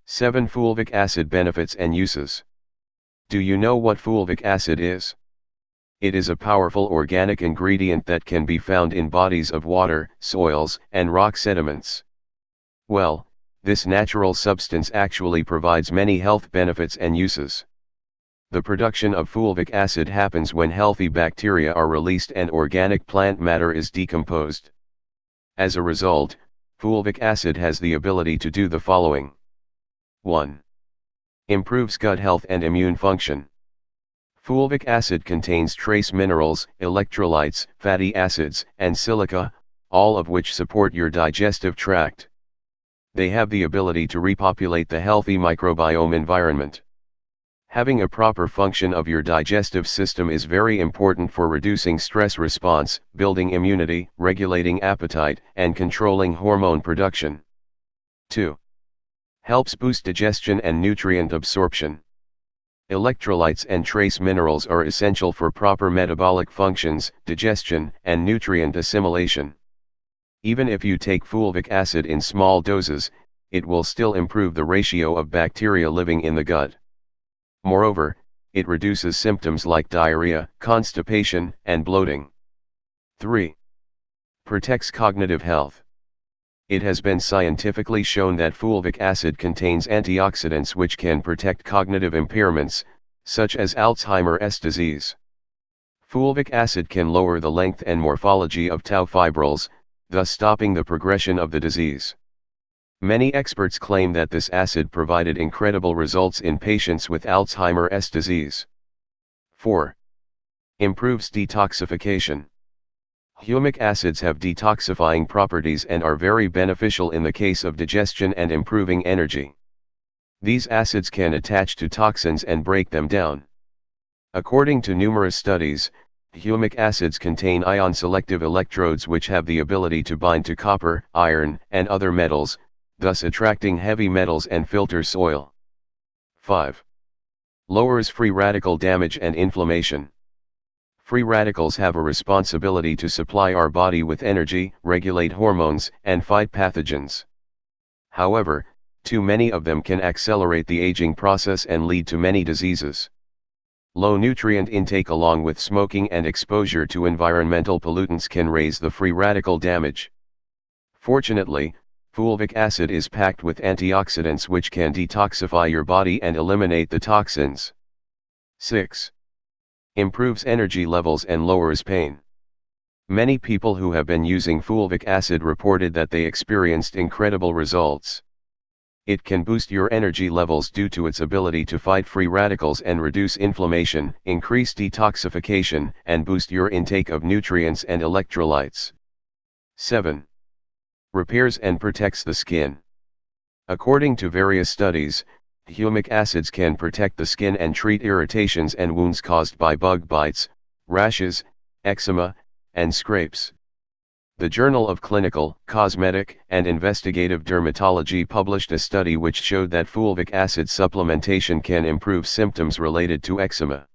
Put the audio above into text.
7. Fulvic acid benefits and uses. Do you know what fulvic acid is? It is a powerful organic ingredient that can be found in bodies of water, soils, and rock sediments. Well, this natural substance actually provides many health benefits and uses. The production of fulvic acid happens when healthy bacteria are released and organic plant matter is decomposed. As a result, fulvic acid has the ability to do the following. 1. Improves gut health and immune function. Fulvic acid contains trace minerals, electrolytes, fatty acids, and silica, all of which support your digestive tract. They have the ability to repopulate the healthy microbiome environment. Having a proper function of your digestive system is very important for reducing stress response, building immunity, regulating appetite, and controlling hormone production. 2. Helps boost digestion and nutrient absorption. Electrolytes and trace minerals are essential for proper metabolic functions, digestion, and nutrient assimilation. Even if you take fulvic acid in small doses, it will still improve the ratio of bacteria living in the gut. Moreover, it reduces symptoms like diarrhea, constipation, and bloating. 3. Protects cognitive health. It has been scientifically shown that fulvic acid contains antioxidants which can protect cognitive impairments, such as Alzheimer's disease. Fulvic acid can lower the length and morphology of tau fibrils, thus stopping the progression of the disease. Many experts claim that this acid provided incredible results in patients with Alzheimer's disease. 4. Improves detoxification. Humic acids have detoxifying properties and are very beneficial in the case of digestion and improving energy. These acids can attach to toxins and break them down. According to numerous studies, humic acids contain ion-selective electrodes which have the ability to bind to copper, iron, and other metals, thus attracting heavy metals and filter soil. 5. Lowers free radical damage and inflammation. Free radicals have a responsibility to supply our body with energy, regulate hormones, and fight pathogens. However, too many of them can accelerate the aging process and lead to many diseases. Low nutrient intake along with smoking and exposure to environmental pollutants can raise the free radical damage. Fortunately, fulvic acid is packed with antioxidants which can detoxify your body and eliminate the toxins. 6. Improves energy levels and lowers pain. Many people who have been using fulvic acid reported that they experienced incredible results. It can boost your energy levels due to its ability to fight free radicals and reduce inflammation, increase detoxification, and boost your intake of nutrients and electrolytes. 7. Repairs and protects the skin. According to various studies, humic acids can protect the skin and treat irritations and wounds caused by bug bites, rashes, eczema, and scrapes. The Journal of Clinical, Cosmetic, and Investigative Dermatology published a study which showed that fulvic acid supplementation can improve symptoms related to eczema.